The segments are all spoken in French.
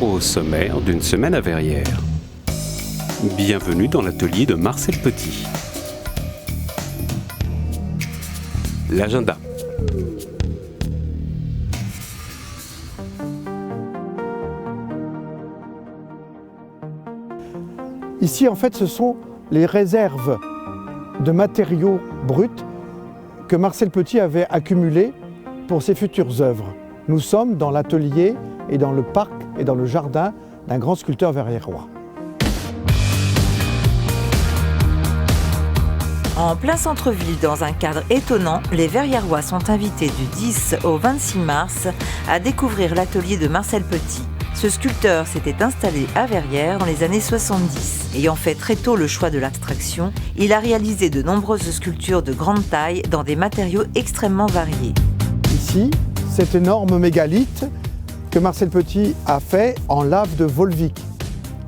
au sommaire d'une semaine à Verrières. Bienvenue dans l'atelier de Marcel Petit. L'agenda. Ici, en fait, ce sont les réserves de matériaux bruts que Marcel Petit avait accumulées pour ses futures œuvres. Nous sommes dans l'atelier et dans le parc et dans le jardin d'un grand sculpteur verriérois. En plein centre-ville, dans un cadre étonnant, les Verriérois sont invités du 10 au 26 mars à découvrir l'atelier de Marcel Petit. Ce sculpteur s'était installé à Verrières dans les années 70. Ayant fait très tôt le choix de l'abstraction, il a réalisé de nombreuses sculptures de grande taille dans des matériaux extrêmement variés. Ici, cet énorme mégalithe que Marcel Petit a fait en lave de Volvic,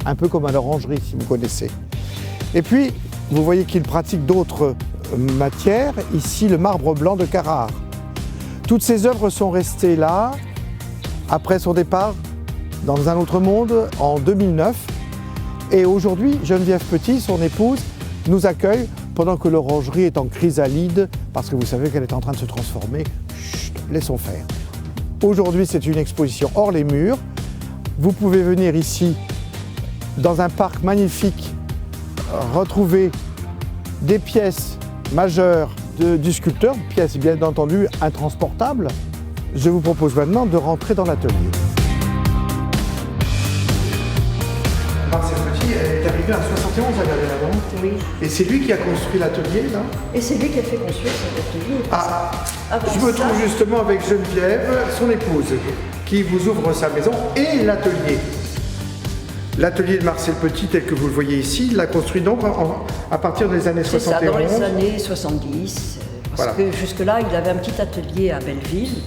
un peu comme à l'orangerie si vous connaissez. Et puis, vous voyez qu'il pratique d'autres matières, ici le marbre blanc de Carrare. Toutes ces œuvres sont restées là, après son départ dans un autre monde en 2009. Et aujourd'hui, Geneviève Petit, son épouse, nous accueille pendant que l'orangerie est en chrysalide, parce que vous savez qu'elle est en train de se transformer. Chut, laissons faire. Aujourd'hui, c'est une exposition hors les murs. Vous pouvez venir ici, dans un parc magnifique, retrouver des pièces majeures du sculpteur, pièces bien entendu intransportables. Je vous propose maintenant de rentrer dans l'atelier. Marcel Petit est arrivé en 71 à Galéladon. Oui. Et c'est lui qui a construit l'atelier, là? Et c'est lui qui a fait construire cet atelier. Je me trouve justement avec Geneviève, son épouse, qui vous ouvre sa maison et l'atelier. L'atelier de Marcel Petit, tel que vous le voyez ici, il l'a construit donc à partir des années 71. C'est ça, dans les années 70. Parce que jusque-là, il avait un petit atelier à Belleville,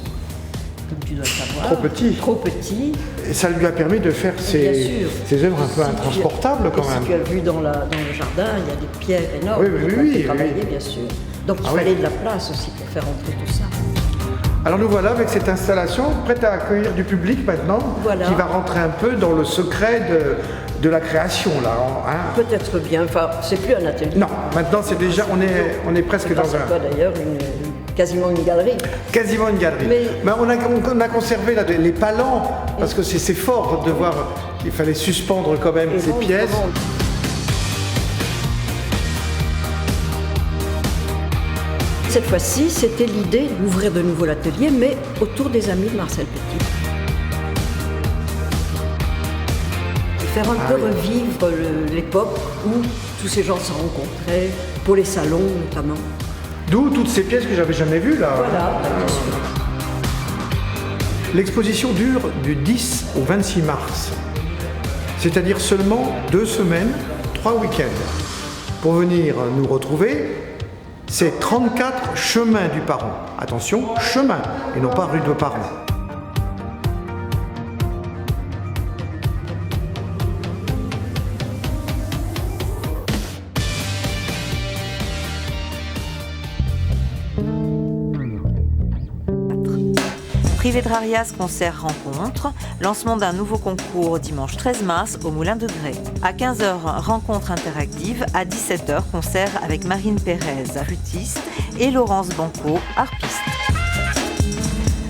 comme tu dois le savoir. Trop petit. Trop petit. Et ça lui a permis de faire ses œuvres un peu intransportables quand même. Si tu as vu dans le jardin, il y a des pierres énormes oui, travaillées, bien sûr. Donc il fallait de la place aussi pour faire entrer tout ça. Alors nous voilà avec cette installation, prête à accueillir du public maintenant, qui va rentrer un peu dans le secret de la création là. Hein. Peut-être bien, enfin c'est plus un atelier. Non, maintenant c'est déjà, on est presque dans un... d'ailleurs quasiment une galerie. Quasiment une galerie. Mais on a conservé là, les palans, parce que c'est fort de voir qu'il fallait suspendre quand même ces pièces. Cette fois-ci, c'était l'idée d'ouvrir de nouveau l'atelier, mais autour des amis de Marcel Petit. Et faire un peu revivre l'époque où tous ces gens se rencontraient, pour les salons notamment. D'où toutes ces pièces que j'avais jamais vues là. Voilà, bien sûr. L'exposition dure du 10 au 26 mars, c'est-à-dire seulement 2 semaines, 3 week-ends. Pour venir nous retrouver, c'est 34 chemins du Paron. Attention, chemin, et non pas rue de Paron. Privédrarias concert rencontre, lancement d'un nouveau concours dimanche 13 mars au Moulin de Grès. À 15h, rencontre interactive, à 17h, concert avec Marine Pérez, flûtiste, et Laurence Banco, harpiste.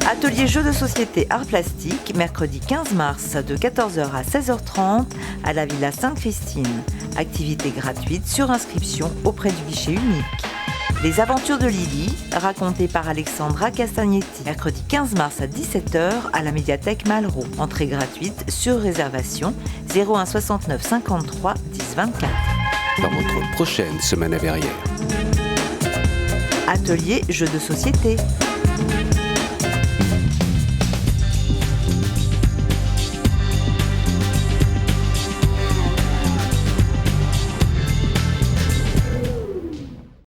Atelier jeux de société art plastique, mercredi 15 mars de 14h à 16h30 à la Villa Sainte-Christine. Activité gratuite sur inscription auprès du guichet unique. Les aventures de Lily, racontées par Alexandra Castagnetti, mercredi 15 mars à 17h à la médiathèque Malraux. Entrée gratuite sur réservation 01 69 53 10 24. Dans votre prochaine semaine à Verrières. Atelier jeux de société.